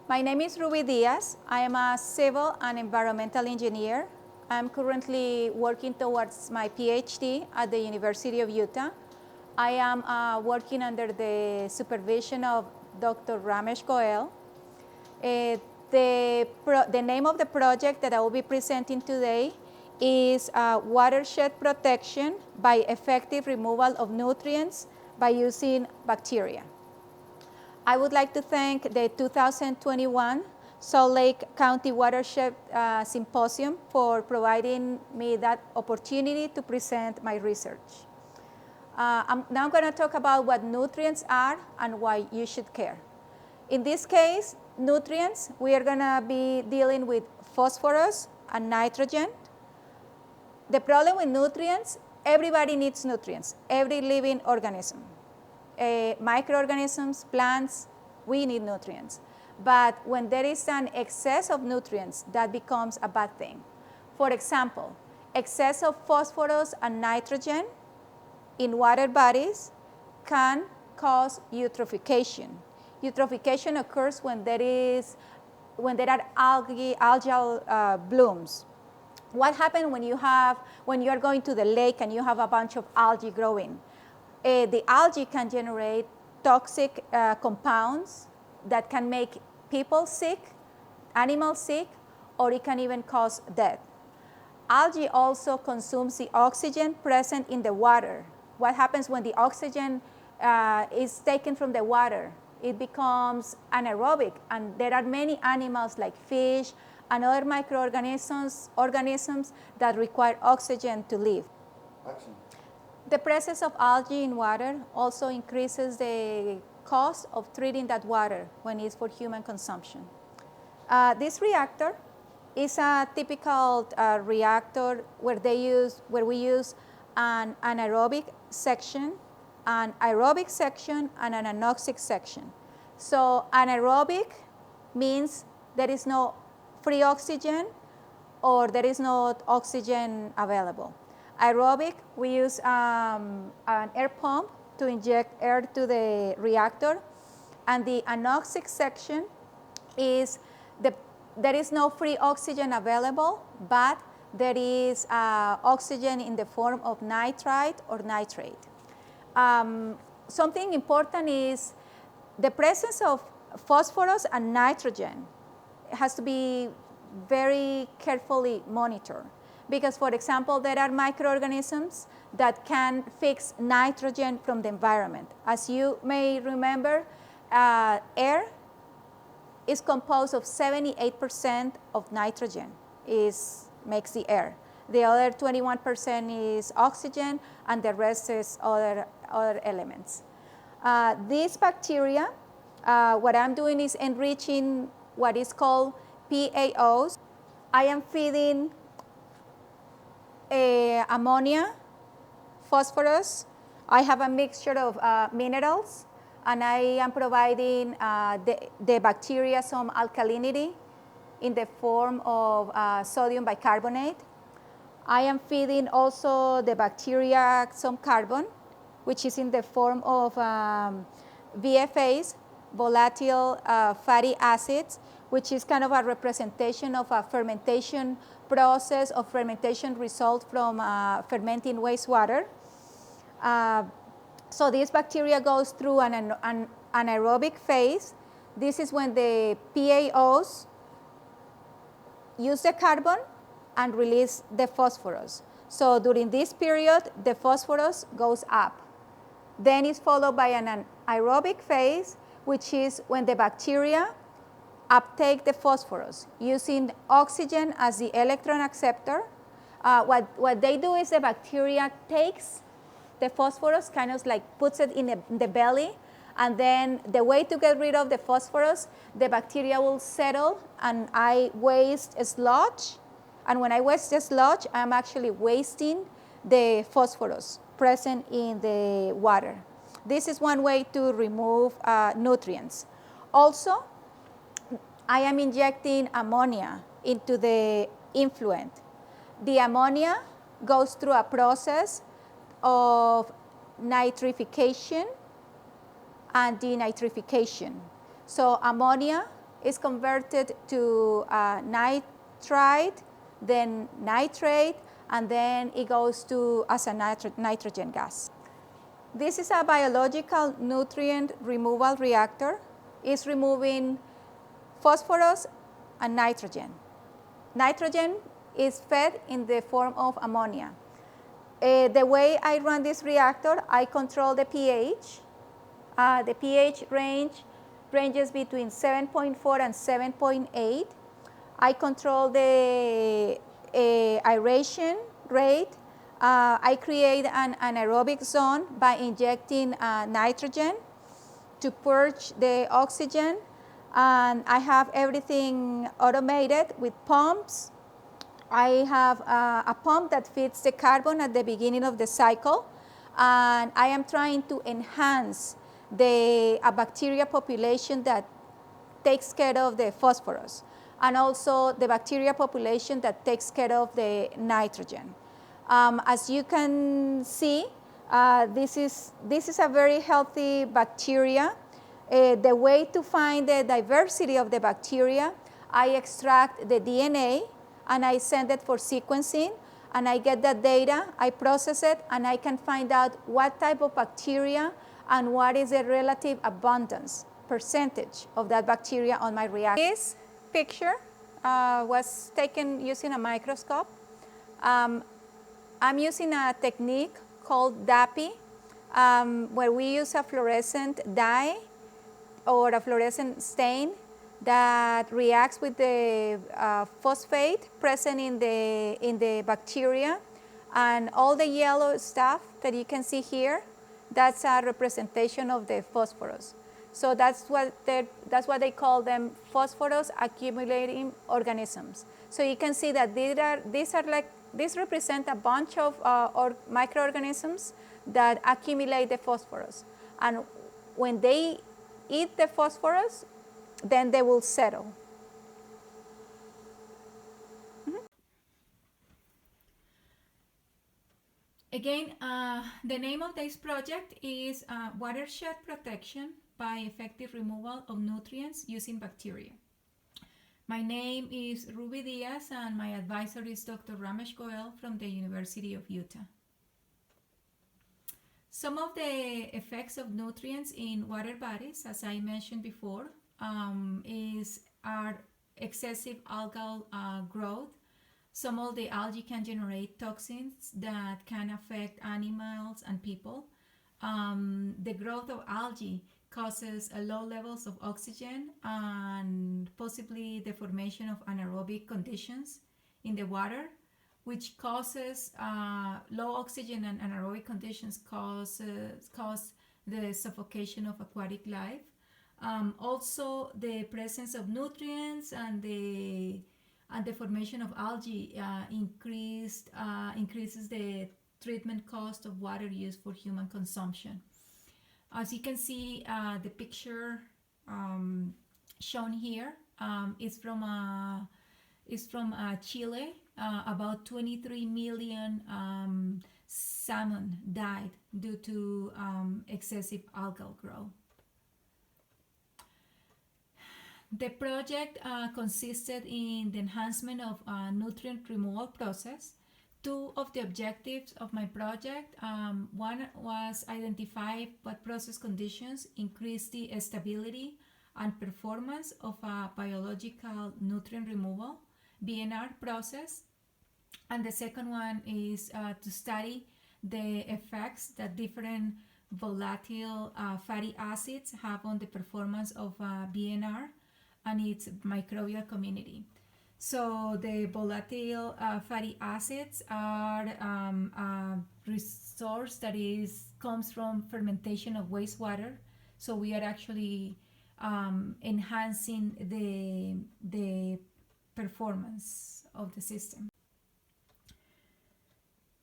My name is Ruby Diaz. I am a civil and environmental engineer. I'm currently working towards my PhD at the University of Utah. I am working under the supervision of Dr. Ramesh Goel. The name of the project that I will be presenting today is watershed protection by effective removal of nutrients by using bacteria. I would like to thank the 2021 Salt Lake County Watershed Symposium for providing me that opportunity to present my research. I'm now going to talk about what nutrients are and why you should care. In this case, nutrients, we are going to be dealing with phosphorus and nitrogen. The problem with nutrients, everybody needs nutrients, every living organism. Microorganisms, plants, we need nutrients. But when there is an excess of nutrients, that becomes a bad thing. For example, excess of phosphorus and nitrogen in water bodies can cause eutrophication. Eutrophication occurs when there are algal blooms. What happens when you are going to the lake and you have a bunch of algae growing? The algae can generate toxic compounds that can make people sick, animals sick, or it can even cause death. Algae also consumes the oxygen present in the water. What happens when the oxygen is taken from the water? It becomes anaerobic, and there are many animals like fish and other microorganisms that require oxygen to live. Action. The presence of algae in water also increases the cost of treating that water when it's for human consumption. This reactor is a typical reactor where we use an anaerobic section, an aerobic section, and an anoxic section. So anaerobic means there is no free oxygen or there is no oxygen available. Aerobic, we use an air pump to inject air to the reactor. And the anoxic section is there is no free oxygen available, but there is oxygen in the form of nitrite or nitrate. Something important is the presence of phosphorus and nitrogen has to be very carefully monitored. Because, for example, there are microorganisms that can fix nitrogen from the environment. As you may remember, air is composed of 78% of nitrogen makes the air. The other 21% is oxygen, and the rest is other elements. These bacteria, what I'm doing is enriching what is called PAOs. I am feeding ammonia, phosphorus. I have a mixture of minerals, and I am providing the bacteria some alkalinity in the form of sodium bicarbonate. I am feeding also the bacteria some carbon, which is in the form of VFAs, volatile fatty acids, which is kind of a representation of a fermentation process of fermentation result from fermenting wastewater. So this bacteria goes through an anaerobic phase. This is when the PAOs use the carbon and release the phosphorus. So during this period, the phosphorus goes up. Then it's followed by an aerobic phase, which is when the bacteria uptake the phosphorus using oxygen as the electron acceptor. What they do is the bacteria takes the phosphorus, kind of like puts it in the belly, and then the way to get rid of the phosphorus, the bacteria will settle, and I waste a sludge. And when I waste the sludge, I'm actually wasting the phosphorus present in the water. This is one way to remove nutrients. Also, I am injecting ammonia into the influent. The ammonia goes through a process of nitrification and denitrification. So ammonia is converted to nitrite, then nitrate, and then it goes to as a nitrogen gas. This is a biological nutrient removal reactor. It's removing phosphorus and nitrogen. Nitrogen is fed in the form of ammonia. The way I run this reactor, I control the pH. The pH ranges between 7.4 and 7.8. I control the aeration rate. I create an anaerobic zone by injecting nitrogen to purge the oxygen. And I have everything automated with pumps. I have a pump that feeds the carbon at the beginning of the cycle, and I am trying to enhance a bacteria population that takes care of the phosphorus, and also the bacteria population that takes care of the nitrogen. As you can see, this is a very healthy bacteria. The way to find the diversity of the bacteria, I extract the DNA and I send it for sequencing, and I get that data, I process it, and I can find out what type of bacteria and what is the relative abundance, percentage of that bacteria on my reactor. This picture was taken using a microscope. I'm using a technique called DAPI, where we use a fluorescent dye or a fluorescent stain that reacts with the phosphate present in the bacteria, and all the yellow stuff that you can see here, that's a representation of the phosphorus. So that's what they call them, phosphorus accumulating organisms. So you can see that these represent a bunch of microorganisms that accumulate the phosphorus, and when they eat the phosphorus, then they will settle. Again, the name of this project is Watershed Protection by Effective Removal of Nutrients Using Bacteria. My name is Ruby Diaz, and my advisor is Dr. Ramesh Goel from the University of Utah. Some of the effects of nutrients in water bodies, as I mentioned before, are excessive algal growth. Some of the algae can generate toxins that can affect animals and people. The growth of algae causes low levels of oxygen and possibly the formation of anaerobic conditions in the water, which causes low oxygen and anaerobic conditions cause the suffocation of aquatic life. Also, the presence of nutrients and the formation of algae increases the treatment cost of water used for human consumption. As you can see, the picture shown here is from Chile. About 23 million salmon died due to excessive algal growth. The project consisted in the enhancement of nutrient removal process. Two of the objectives of my project, one was identify what process conditions increase the stability and performance of a biological nutrient removal, BNR process. And the second one is to study the effects that different volatile fatty acids have on the performance of BNR and its microbial community. So the volatile fatty acids are a resource that comes from fermentation of wastewater. So we are actually enhancing the performance of the system.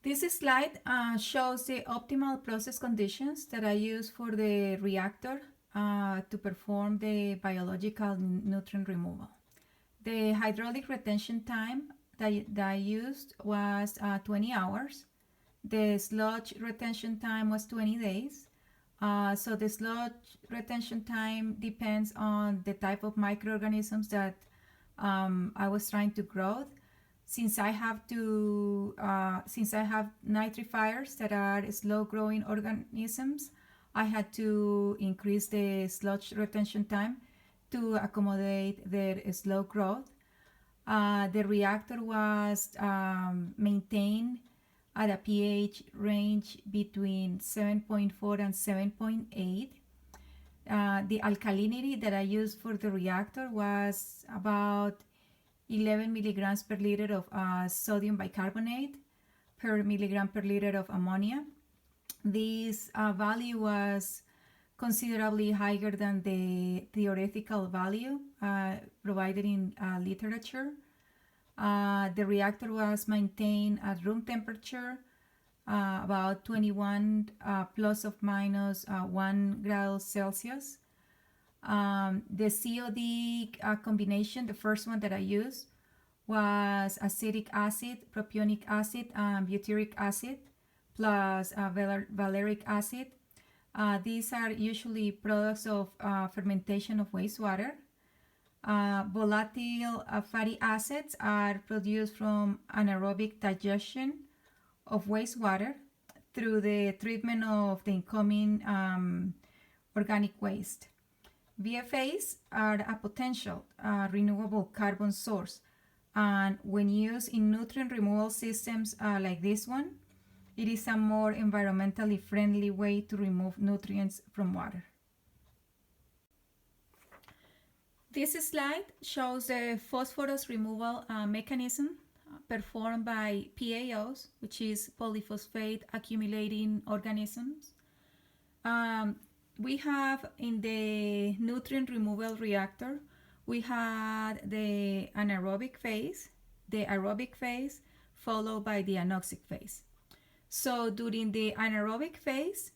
This slide shows the optimal process conditions that I use for the reactor to perform the biological nutrient removal. The hydraulic retention time that I used was 20 hours. The sludge retention time was 20 days. So the sludge retention time depends on the type of microorganisms that I was trying to grow. Since I have nitrifiers that are slow growing organisms, I had to increase the sludge retention time to accommodate their slow growth. The reactor was maintained at a pH range between 7.4 and 7.8. The alkalinity that I used for the reactor was about 11 milligrams per liter of sodium bicarbonate per milligram per liter of ammonia. This value was considerably higher than the theoretical value provided in literature. The reactor was maintained at room temperature, about 21 plus or minus 1 grade Celsius. The COD combination, the first one that I used, was acetic acid, propionic acid, and butyric acid, plus valeric acid. These are usually products of fermentation of wastewater. Volatile fatty acids are produced from anaerobic digestion of wastewater through the treatment of the incoming organic waste. VFAs are a potential renewable carbon source, and when used in nutrient removal systems like this one, it is a more environmentally friendly way to remove nutrients from water. This slide shows the phosphorus removal mechanism performed by PAOs, which is polyphosphate accumulating organisms. We have in the nutrient removal reactor, we had the anaerobic phase, the aerobic phase, followed by the anoxic phase. So during the anaerobic phase,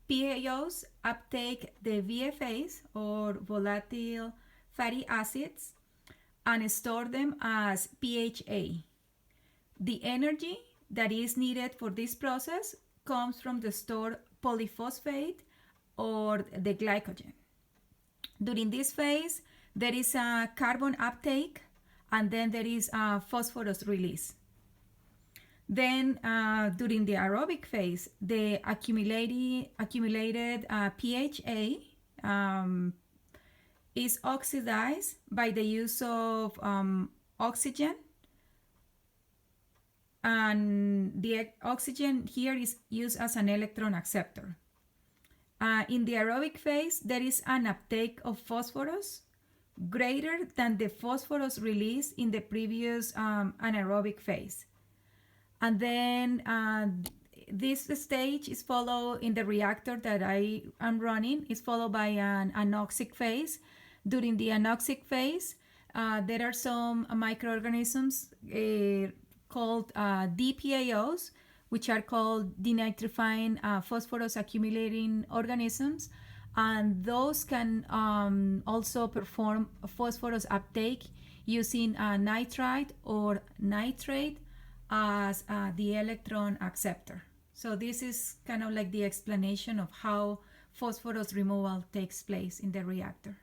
PAOs uptake the VFAs or volatile fatty acids and store them as PHA. The energy that is needed for this process comes from the stored polyphosphate or the glycogen. During this phase, there is a carbon uptake and then there is a phosphorus release. Then during the aerobic phase, the accumulated PHA is oxidized by the use of oxygen, and the oxygen here is used as an electron acceptor. In the aerobic phase, there is an uptake of phosphorus greater than the phosphorus release in the previous anaerobic phase. And then this stage is followed in the reactor that I am running, is followed by an anoxic phase. During the anoxic phase, there are some microorganisms called DPAOs, which are called denitrifying phosphorus accumulating organisms, and those can also perform phosphorus uptake using nitrite or nitrate as the electron acceptor. So this is kind of like the explanation of how phosphorus removal takes place in the reactor.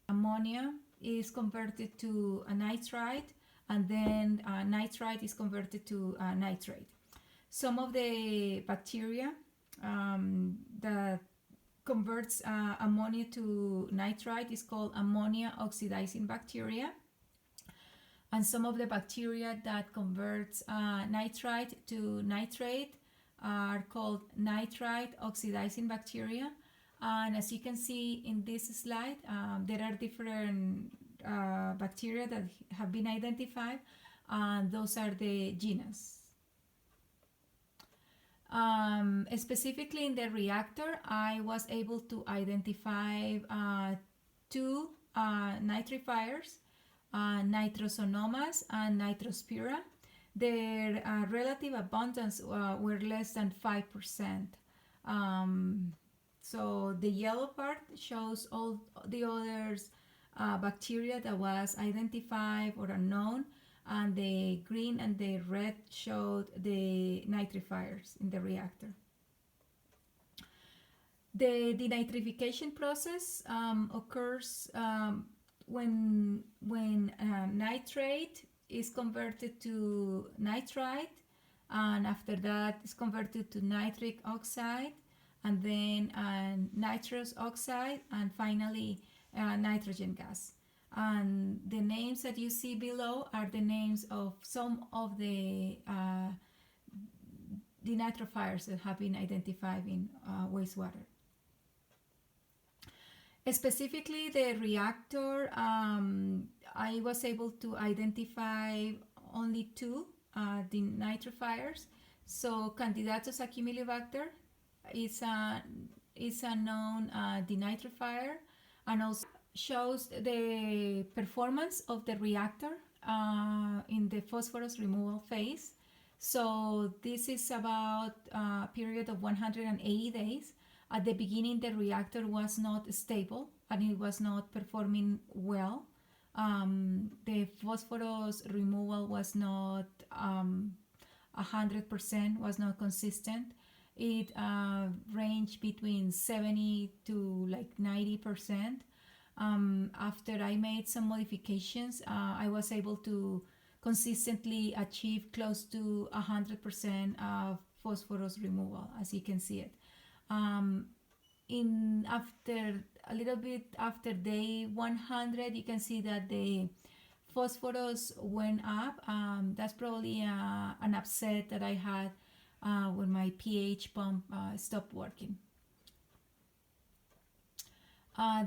Ammonia is converted to a nitrite, and then nitrite is converted to nitrate. Some of the bacteria that converts ammonia to nitrite is called ammonia oxidizing bacteria. And some of the bacteria that converts nitrite to nitrate are called nitrite oxidizing bacteria. And as you can see in this slide, there are different bacteria that have been identified, and those are the genus. Specifically in the reactor, I was able to identify two nitrifiers, Nitrosonomas and Nitrospira. Their relative abundance were less than 5%. So the yellow part shows all the others bacteria that was identified or unknown, and the green and the red showed the nitrifiers in the reactor. The denitrification process occurs when nitrate is converted to nitrite, and after that is converted to nitric oxide, and then nitrous oxide, and finally nitrogen gas. And the names that you see below are the names of some of the denitrifiers that have been identified in wastewater. Specifically, the reactor, I was able to identify only two denitrifiers. So Candidatus acuminibacter is a known denitrifier, and also shows the performance of the reactor in the phosphorus removal phase. So this is about a period of 180 days. At the beginning, the reactor was not stable and it was not performing well. The phosphorus removal was not 100%, was not consistent. It ranged between 70 to like 90%. After I made some modifications, I was able to consistently achieve close to 100% of phosphorus removal, as you can see it. After a little bit after day 100, you can see that the phosphorus went up. That's probably an upset that I had when my pH pump stopped working.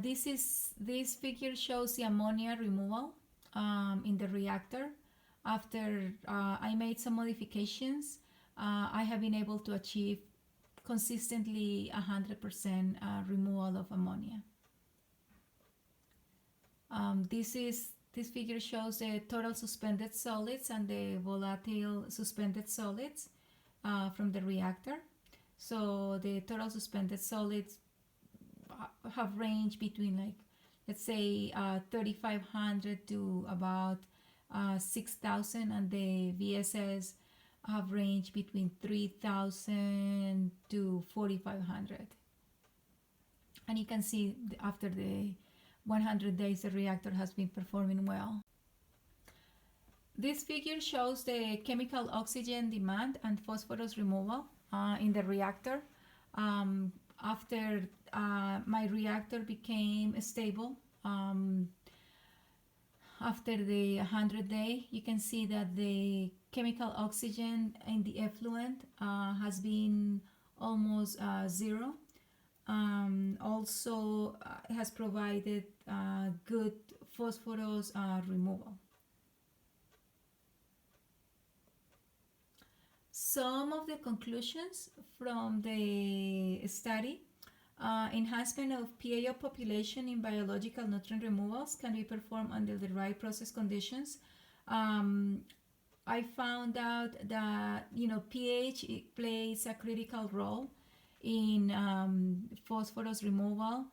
This figure shows the ammonia removal in the reactor. After I made some modifications, I have been able to achieve consistently 100% removal of ammonia. This figure shows the total suspended solids and the volatile suspended solids from the reactor. So the total suspended solids have ranged between, like, let's say 3,500 to about 6,000, and the VSS have ranged between 3,000 to 4,500. And you can see after the 100 days the reactor has been performing well. This figure shows the chemical oxygen demand and phosphorus removal in the reactor. After my reactor became stable, after the 100 day, you can see that the chemical oxygen in the effluent has been almost zero. Also has provided good phosphorus removal. Some of the conclusions from the study: enhancement of PAO population in biological nutrient removals can be performed under the right process conditions. I found out that pH plays a critical role in phosphorus removal.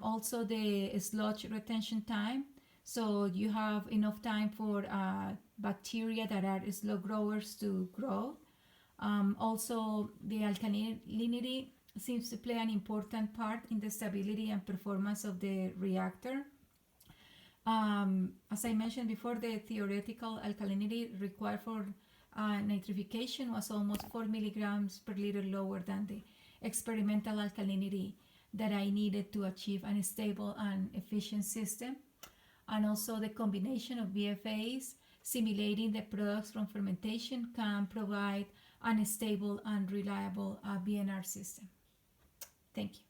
Also the sludge retention time, so you have enough time for bacteria that are slow growers to grow. Also the alkalinity seems to play an important part in the stability and performance of the reactor. As I mentioned before, the theoretical alkalinity required for nitrification was almost 4 milligrams per liter lower than the experimental alkalinity that I needed to achieve a stable and efficient system. And also the combination of BFAs simulating the products from fermentation can provide a stable and reliable BNR system. Thank you.